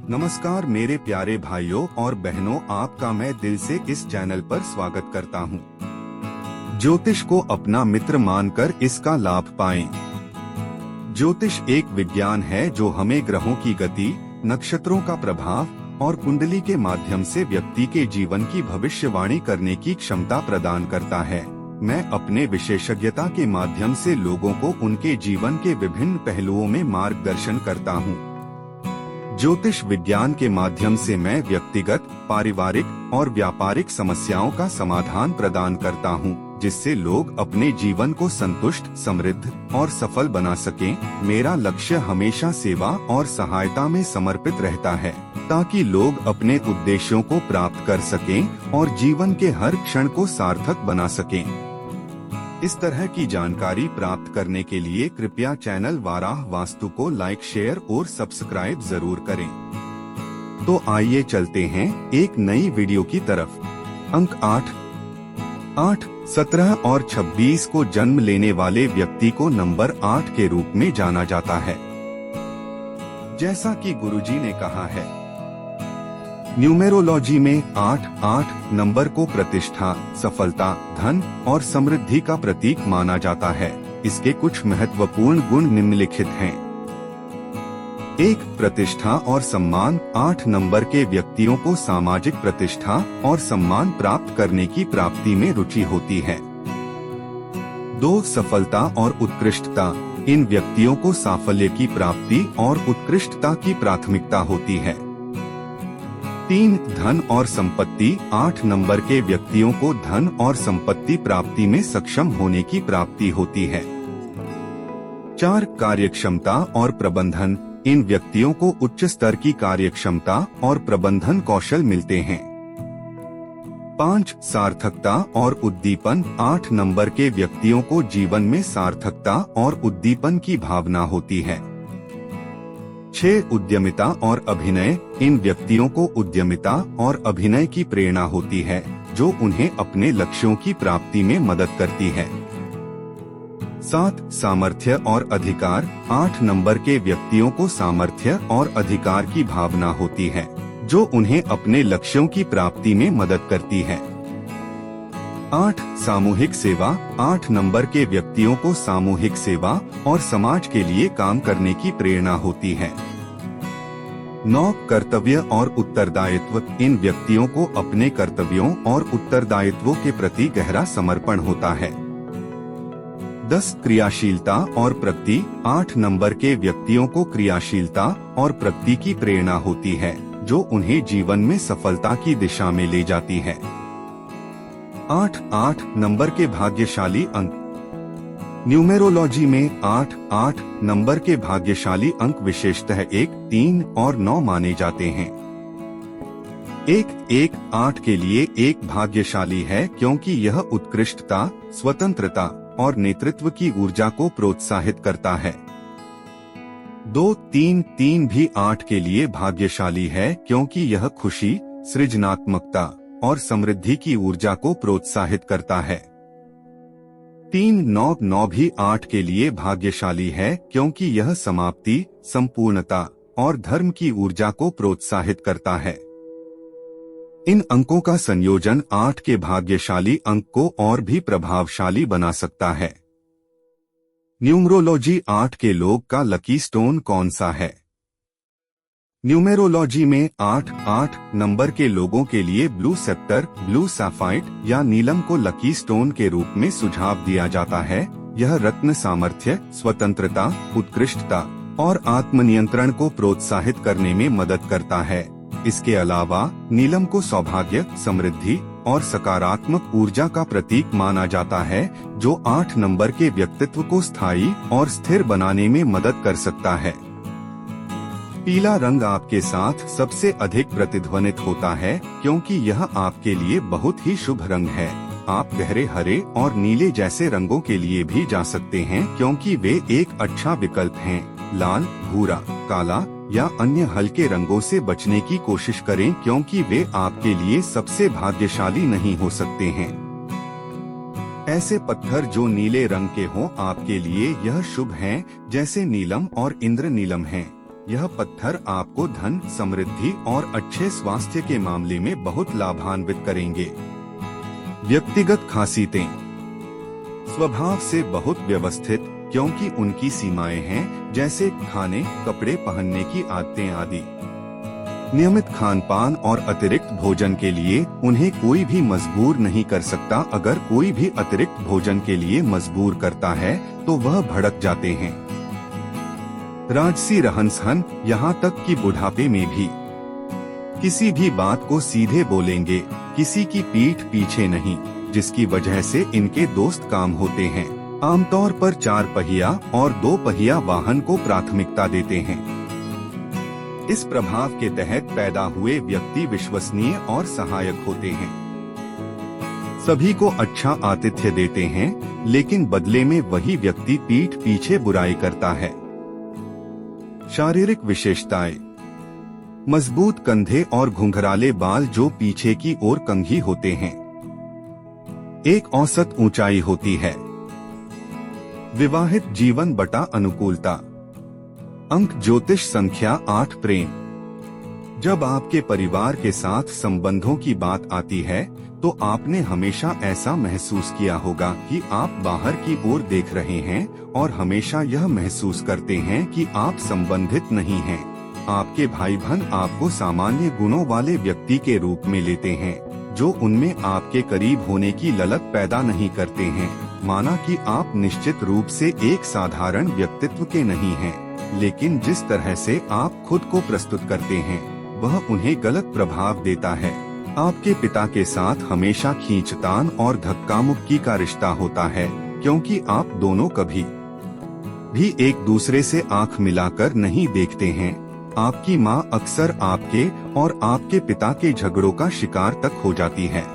नमस्कार मेरे प्यारे भाइयों और बहनों, आपका मैं दिल से इस चैनल पर स्वागत करता हूं। ज्योतिष को अपना मित्र मानकर इसका लाभ पाएं। ज्योतिष एक विज्ञान है जो हमें ग्रहों की गति, नक्षत्रों का प्रभाव और कुंडली के माध्यम से व्यक्ति के जीवन की भविष्यवाणी करने की क्षमता प्रदान करता है। मैं अपने विशेषज्ञता के माध्यम से लोगों को उनके जीवन के विभिन्न पहलुओं में मार्गदर्शन करता हूं। ज्योतिष विज्ञान के माध्यम से मैं व्यक्तिगत, पारिवारिक और व्यापारिक समस्याओं का समाधान प्रदान करता हूं, जिससे लोग अपने जीवन को संतुष्ट, समृद्ध और सफल बना सकें। मेरा लक्ष्य हमेशा सेवा और सहायता में समर्पित रहता है, ताकि लोग अपने उद्देश्यों को प्राप्त कर सकें और जीवन के हर क्षण को सार्थक बना सकें। इस तरह की जानकारी प्राप्त करने के लिए कृपया चैनल वाराह वास्तु को लाइक, शेयर और सब्सक्राइब जरूर करें। तो आइए चलते हैं एक नई वीडियो की तरफ। अंक 8, 17 और 26 को जन्म लेने वाले व्यक्ति को नंबर 8 के रूप में जाना जाता है। जैसा कि गुरुजी ने कहा है, न्यूमेरोलॉजी में 8 नंबर को प्रतिष्ठा, सफलता, धन और समृद्धि का प्रतीक माना जाता है। इसके कुछ महत्वपूर्ण गुण निम्नलिखित हैं। 1. प्रतिष्ठा और सम्मान। 8 नंबर के व्यक्तियों को सामाजिक प्रतिष्ठा और सम्मान प्राप्त करने की प्राप्ति में रुचि होती है। 2. सफलता और उत्कृष्टता। इन व्यक्तियों को साफल्य की प्राप्ति और उत्कृष्टता की प्राथमिकता होती है। 3. धन और संपत्ति। 8 नंबर के व्यक्तियों को धन और संपत्ति प्राप्ति में सक्षम होने की प्राप्ति होती है। 4. कार्यक्षमता और प्रबंधन। इन व्यक्तियों को उच्च स्तर की कार्यक्षमता और प्रबंधन कौशल मिलते हैं। 5. सार्थकता और उद्दीपन। 8 नंबर के व्यक्तियों को जीवन में सार्थकता और उद्दीपन की भावना होती है। 6. उद्यमिता और अभिनय। इन व्यक्तियों को उद्यमिता और अभिनय की प्रेरणा होती है, जो उन्हें अपने लक्ष्यों की प्राप्ति में मदद करती है। 7. सामर्थ्य और अधिकार। 8 नंबर के व्यक्तियों को सामर्थ्य और अधिकार की भावना होती है, जो उन्हें अपने लक्ष्यों की प्राप्ति में मदद करती है। 8. सामूहिक सेवा। 8 नंबर के व्यक्तियों को सामूहिक सेवा और समाज के लिए काम करने की प्रेरणा होती है। 9. कर्तव्य और उत्तरदायित्व। इन व्यक्तियों को अपने कर्तव्यों और उत्तरदायित्वों के प्रति गहरा समर्पण होता है। 10. क्रियाशीलता और प्रगति। 8 नंबर के व्यक्तियों को क्रियाशीलता और प्रगति की प्रेरणा होती है, जो उन्हें जीवन में सफलता की दिशा में ले जाती है। 8 नंबर के भाग्यशाली अंक। न्यूमेरोलॉजी में 8 नंबर के भाग्यशाली अंक विशेषतः 1, 3 और 9 माने जाते हैं। 8 के लिए एक भाग्यशाली है क्योंकि यह उत्कृष्टता, स्वतंत्रता और नेतृत्व की ऊर्जा को प्रोत्साहित करता है। 2, 3 भी 8 के लिए भाग्यशाली है क्योंकि यह खुशी, सृजनात्मकता और समृद्धि की ऊर्जा को प्रोत्साहित करता है। 3, 9 भी 8 के लिए भाग्यशाली है क्योंकि यह समाप्ति, संपूर्णता और धर्म की ऊर्जा को प्रोत्साहित करता है। इन अंकों का संयोजन 8 के भाग्यशाली अंक को और भी प्रभावशाली बना सकता है। न्यूमरोलॉजी 8 के लोग का लकी स्टोन कौन सा है? न्यूमेरोलॉजी में 8 नंबर के लोगों के लिए ब्लू सेप्टर, ब्लू सैफाइट या नीलम को लकी स्टोन के रूप में सुझाव दिया जाता है। यह रत्न सामर्थ्य, स्वतंत्रता, उत्कृष्टता और आत्मनियंत्रण को प्रोत्साहित करने में मदद करता है। इसके अलावा नीलम को सौभाग्य, समृद्धि और सकारात्मक ऊर्जा का प्रतीक माना जाता है, जो 8 नंबर के व्यक्तित्व को स्थायी और स्थिर बनाने में मदद कर सकता है। पीला रंग आपके साथ सबसे अधिक प्रतिध्वनित होता है क्योंकि यह आपके लिए बहुत ही शुभ रंग है। आप गहरे हरे और नीले जैसे रंगों के लिए भी जा सकते हैं क्योंकि वे एक अच्छा विकल्प हैं। लाल, भूरा, काला या अन्य हल्के रंगों से बचने की कोशिश करें क्योंकि वे आपके लिए सबसे भाग्यशाली नहीं हो सकते हैं। ऐसे पत्थर जो नीले रंग के हों आपके लिए यह शुभ हैं, जैसे नीलम और इंद्र नीलम हैं। यह पत्थर आपको धन, समृद्धि और अच्छे स्वास्थ्य के मामले में बहुत लाभान्वित करेंगे। व्यक्तिगत खासियतें। स्वभाव से बहुत व्यवस्थित, क्योंकि उनकी सीमाएं हैं, जैसे खाने, कपड़े पहनने की आदतें आदि। नियमित खानपान और अतिरिक्त भोजन के लिए उन्हें कोई भी मजबूर नहीं कर सकता। अगर कोई भी अतिरिक्त भोजन के लिए मजबूर करता है तो वह भड़क जाते हैं। राजसी रहन-सहन, यहाँ तक कि बुढ़ापे में भी किसी भी बात को सीधे बोलेंगे, किसी की पीठ पीछे नहीं, जिसकी वजह से इनके दोस्त काम होते हैं। आमतौर पर 4 पहिया और 2 पहिया वाहन को प्राथमिकता देते हैं। इस प्रभाव के तहत पैदा हुए व्यक्ति विश्वसनीय और सहायक होते हैं। सभी को अच्छा आतिथ्य देते हैं, लेकिन बदले में वही व्यक्ति पीठ पीछे बुराई करता है। शारीरिक विशेषताएं। मजबूत कंधे और घुंघराले बाल जो पीछे की ओर कंघी होते हैं। एक औसत ऊंचाई होती है। विवाहित जीवन बटा अनुकूलता। अंक ज्योतिष संख्या 8 प्रेम। जब आपके परिवार के साथ संबंधों की बात आती है तो आपने हमेशा ऐसा महसूस किया होगा कि आप बाहर की ओर देख रहे हैं और हमेशा यह महसूस करते हैं कि आप संबंधित नहीं हैं। आपके भाई बहन आपको सामान्य गुणों वाले व्यक्ति के रूप में लेते हैं, जो उनमें आपके करीब होने की ललक पैदा नहीं करते हैं। माना कि आप निश्चित रूप से एक साधारण व्यक्तित्व के नहीं हैं, लेकिन जिस तरह से आप खुद को प्रस्तुत करते हैं वह उन्हें गलत प्रभाव देता है। आपके पिता के साथ हमेशा खींचतान और धक्का मुक्की का रिश्ता होता है, क्योंकि आप दोनों कभी भी एक दूसरे से आंख मिलाकर नहीं देखते हैं। आपकी मां अक्सर आपके और आपके पिता के झगड़ों का शिकार तक हो जाती है।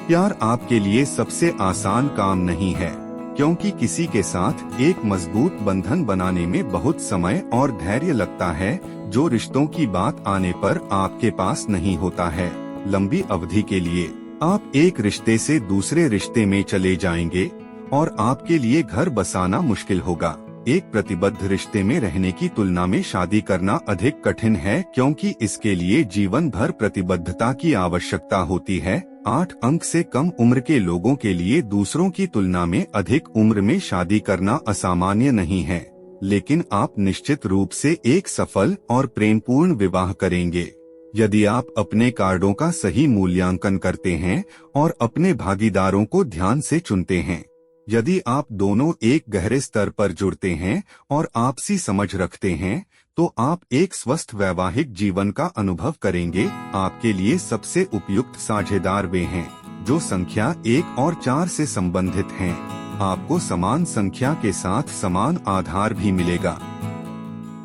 प्यार आपके लिए सबसे आसान काम नहीं है, क्योंकि किसी के साथ एक मजबूत बंधन बनाने में बहुत समय और धैर्य लगता है, जो रिश्तों की बात आने पर आपके पास नहीं होता है। लंबी अवधि के लिए आप एक रिश्ते से दूसरे रिश्ते में चले जाएंगे और आपके लिए घर बसाना मुश्किल होगा। एक प्रतिबद्ध रिश्ते में रहने की तुलना में शादी करना अधिक कठिन है, क्योंकि इसके लिए जीवन भर प्रतिबद्धता की आवश्यकता होती है। 8 अंक से कम उम्र के लोगों के लिए दूसरों की तुलना में अधिक उम्र में शादी करना असामान्य नहीं है, लेकिन आप निश्चित रूप से एक सफल और प्रेमपूर्ण विवाह करेंगे यदि आप अपने कार्डों का सही मूल्यांकन करते हैं और अपने भागीदारों को ध्यान से चुनते हैं। यदि आप दोनों एक गहरे स्तर पर जुड़ते हैं और आपसी समझ रखते हैं, तो आप एक स्वस्थ वैवाहिक जीवन का अनुभव करेंगे। आपके लिए सबसे उपयुक्त साझेदार वे हैं जो संख्या 1 और 4 से संबंधित हैं। आपको समान संख्या के साथ समान आधार भी मिलेगा।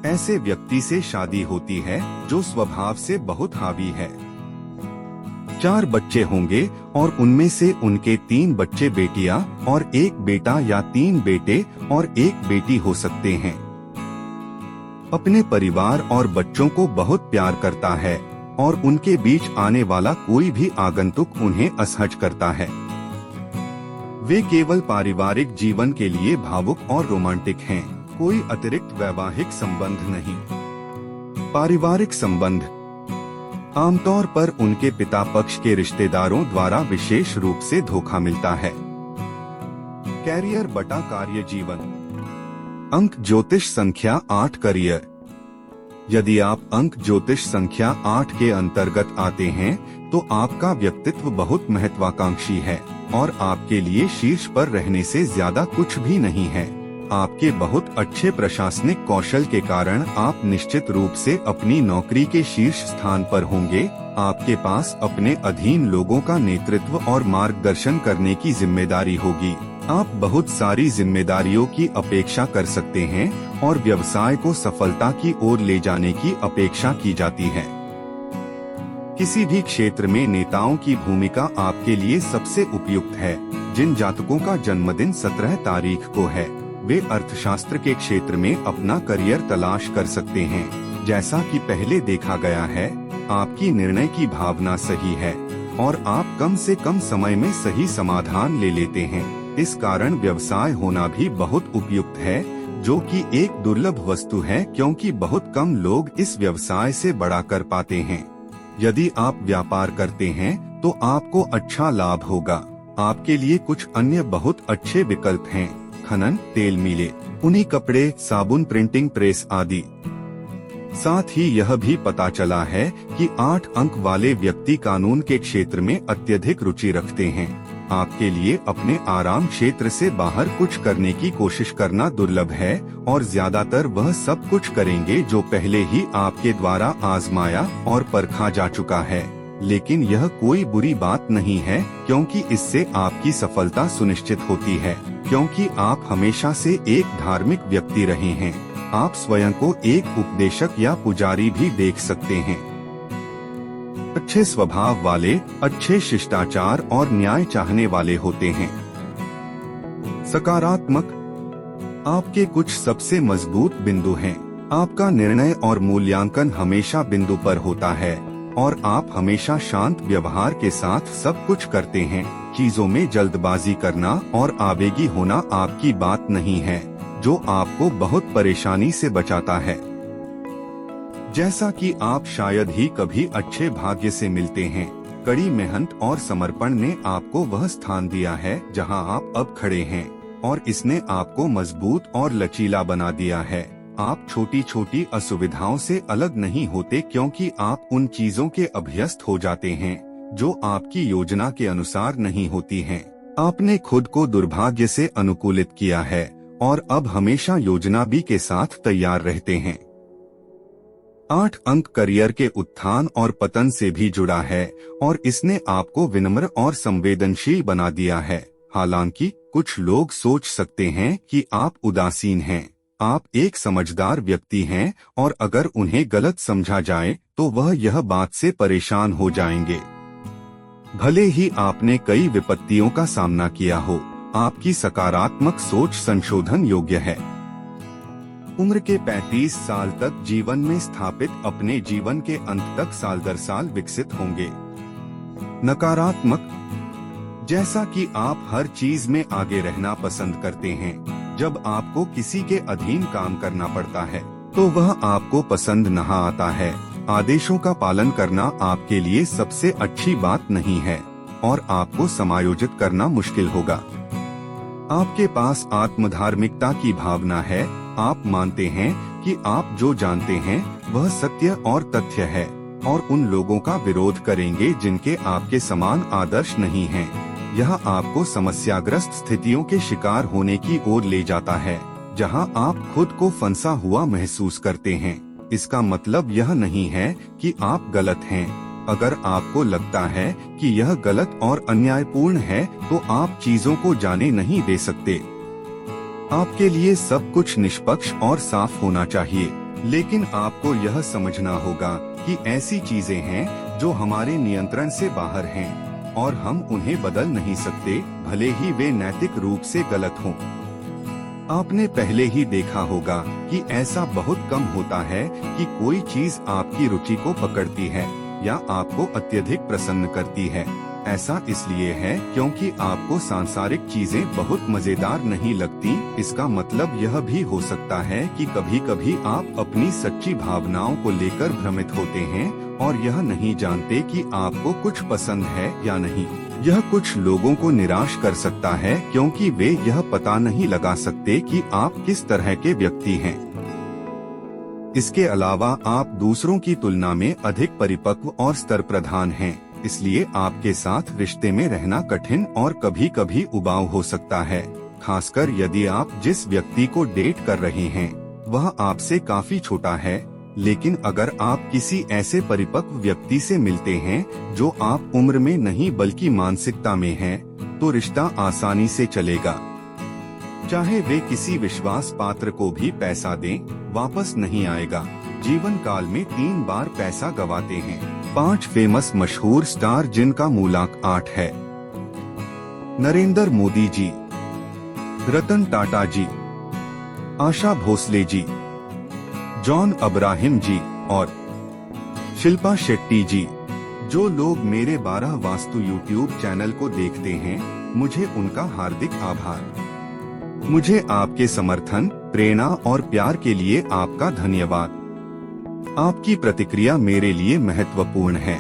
ऐसे व्यक्ति से शादी होती है जो स्वभाव से बहुत हावी है। 4 बच्चे होंगे और उनमें से उनके 3 बच्चे बेटियां और 1 बेटा या 3 बेटे और 1 बेटी हो सकते हैं। अपने परिवार और बच्चों को बहुत प्यार करता है और उनके बीच आने वाला कोई भी आगंतुक उन्हें असहज करता है। वे केवल पारिवारिक जीवन के लिए भावुक और रोमांटिक हैं, कोई अतिरिक्त वैवाहिक संबंध नहीं। पारिवारिक संबंध आमतौर पर उनके पिता पक्ष के रिश्तेदारों द्वारा विशेष रूप से धोखा मिलता है। कैरियर बटा कार्य जीवन। अंक ज्योतिष संख्या 8 करियर। यदि आप अंक ज्योतिष संख्या 8 के अंतर्गत आते हैं तो आपका व्यक्तित्व बहुत महत्वाकांक्षी है और आपके लिए शीर्ष पर रहने से ज्यादा कुछ भी नहीं है। आपके बहुत अच्छे प्रशासनिक कौशल के कारण आप निश्चित रूप से अपनी नौकरी के शीर्ष स्थान पर होंगे। आपके पास अपने अधीन लोगों का नेतृत्व और मार्गदर्शन करने की जिम्मेदारी होगी। आप बहुत सारी जिम्मेदारियों की अपेक्षा कर सकते हैं और व्यवसाय को सफलता की ओर ले जाने की अपेक्षा की जाती है। किसी भी क्षेत्र में नेताओं की भूमिका आपके लिए सबसे उपयुक्त है। जिन जातकों का जन्मदिन 17 तारीख को है, वे अर्थशास्त्र के क्षेत्र में अपना करियर तलाश कर सकते हैं। जैसा कि पहले देखा गया है, आपकी निर्णय की भावना सही है और आप कम से कम समय में सही समाधान ले लेते हैं। इस कारण व्यवसाय होना भी बहुत उपयुक्त है। जो कि एक दुर्लभ वस्तु है क्योंकि बहुत कम लोग इस व्यवसाय से बड़ा कर पाते हैं। यदि आप व्यापार करते हैं तो आपको अच्छा लाभ होगा। आपके लिए कुछ अन्य बहुत अच्छे विकल्प हैं: खनन, तेल मिलें, ऊनी कपड़े, साबुन, प्रिंटिंग प्रेस आदि। साथ ही यह भी पता चला है कि 8 अंक वाले व्यक्ति कानून के क्षेत्र में अत्यधिक रुचि रखते हैं। आपके लिए अपने आराम क्षेत्र से बाहर कुछ करने की कोशिश करना दुर्लभ है और ज्यादातर वह सब कुछ करेंगे जो पहले ही आपके द्वारा आजमाया और परखा जा चुका है। लेकिन यह कोई बुरी बात नहीं है क्योंकि इससे आपकी सफलता सुनिश्चित होती है, क्योंकि आप हमेशा से एक धार्मिक व्यक्ति रहे हैं। आप स्वयं को एक उपदेशक या पुजारी भी देख सकते हैं। अच्छे स्वभाव वाले, अच्छे शिष्टाचार और न्याय चाहने वाले होते हैं। सकारात्मक, आपके कुछ सबसे मजबूत बिंदु हैं। आपका निर्णय और मूल्यांकन हमेशा बिंदु पर होता है और आप हमेशा शांत व्यवहार के साथ सब कुछ करते हैं। चीजों में जल्दबाजी करना और आवेगी होना आपकी बात नहीं है, जो आपको बहुत परेशानी से बचाता है। जैसा कि आप शायद ही कभी अच्छे भाग्य से मिलते हैं, कड़ी मेहनत और समर्पण ने आपको वह स्थान दिया है जहां आप अब खड़े हैं और इसने आपको मजबूत और लचीला बना दिया है। आप छोटी छोटी असुविधाओं से अलग नहीं होते क्योंकि आप उन चीजों के अभ्यस्त हो जाते हैं जो आपकी योजना के अनुसार नहीं होती हैं। आपने खुद को दुर्भाग्य से अनुकूलित किया है और अब हमेशा योजना बी के साथ तैयार रहते हैं। 8 अंक करियर के उत्थान और पतन से भी जुड़ा है और इसने आपको विनम्र और संवेदनशील बना दिया है। हालांकि कुछ लोग सोच सकते हैं कि आप उदासीन हैं। आप एक समझदार व्यक्ति हैं और अगर उन्हें गलत समझा जाए तो वह यह बात से परेशान हो जाएंगे। भले ही आपने कई विपत्तियों का सामना किया हो, आपकी सकारात्मक सोच संशोधन योग्य है। उम्र के 35 साल तक जीवन में स्थापित, अपने जीवन के अंत तक साल दर साल विकसित होंगे। नकारात्मक, जैसा कि आप हर चीज में आगे रहना पसंद करते हैं, जब आपको किसी के अधीन काम करना पड़ता है तो वह आपको पसंद नहीं आता है। आदेशों का पालन करना आपके लिए सबसे अच्छी बात नहीं है और आपको समायोजित करना मुश्किल होगा। आपके पास आत्मधार्मिकता की भावना है। आप मानते हैं कि आप जो जानते हैं वह सत्य और तथ्य है और उन लोगों का विरोध करेंगे जिनके आपके समान आदर्श नहीं हैं। यह आपको समस्याग्रस्त स्थितियों के शिकार होने की ओर ले जाता है, जहां आप खुद को फंसा हुआ महसूस करते हैं। इसका मतलब यह नहीं है कि आप गलत हैं। अगर आपको लगता है कि यह गलत और अन्यायपूर्ण है तो आप चीजों को जाने नहीं दे सकते। आपके लिए सब कुछ निष्पक्ष और साफ होना चाहिए, लेकिन आपको यह समझना होगा कि ऐसी चीजें हैं जो हमारे नियंत्रण से बाहर हैं और हम उन्हें बदल नहीं सकते, भले ही वे नैतिक रूप से गलत हों। आपने पहले ही देखा होगा कि ऐसा बहुत कम होता है कि कोई चीज आपकी रुचि को पकड़ती है या आपको अत्यधिक प्रसन्न करती है। ऐसा इसलिए है क्योंकि आपको सांसारिक चीजें बहुत मजेदार नहीं लगती। इसका मतलब यह भी हो सकता है कि कभी कभी आप अपनी सच्ची भावनाओं को लेकर भ्रमित होते हैं और यह नहीं जानते कि आपको कुछ पसंद है या नहीं। यह कुछ लोगों को निराश कर सकता है क्योंकि वे यह पता नहीं लगा सकते कि आप किस तरह के व्यक्ति हैं। इसके अलावा आप दूसरों की तुलना में अधिक परिपक्व और स्तर प्रधान हैं, इसलिए आपके साथ रिश्ते में रहना कठिन और कभी कभी उबाऊ हो सकता है, खासकर यदि आप जिस व्यक्ति को डेट कर रहे हैं वह आपसे काफी छोटा है। लेकिन अगर आप किसी ऐसे परिपक्व व्यक्ति से मिलते हैं जो आप उम्र में नहीं बल्कि मानसिकता में हैं, तो रिश्ता आसानी से चलेगा। चाहे वे किसी विश्वास पात्र को भी पैसा दें, वापस नहीं आएगा। जीवन काल में 3 बार पैसा गवाते हैं। 5 फेमस मशहूर स्टार जिनका मूलांक 8 है। नरेंद्र मोदी जी, रतन टाटा जी, आशा भोसले जी, जॉन अब्राहिम जी और शिल्पा शेट्टी जी। जो लोग मेरे 12 वास्तु यूट्यूब चैनल को देखते हैं, मुझे उनका हार्दिक आभार। मुझे आपके समर्थन, प्रेरणा और प्यार के लिए आपका धन्यवाद। आपकी प्रतिक्रिया मेरे लिए महत्वपूर्ण है।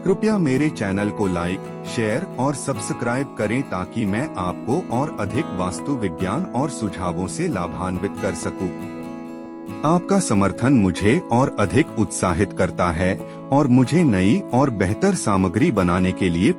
कृपया मेरे चैनल को लाइक, शेयर और सब्सक्राइब करें ताकि मैं आपको और अधिक वास्तु विज्ञान और सुझावों से लाभान्वित कर सकूं। आपका समर्थन मुझे और अधिक उत्साहित करता है और मुझे नई और बेहतर सामग्री बनाने के लिए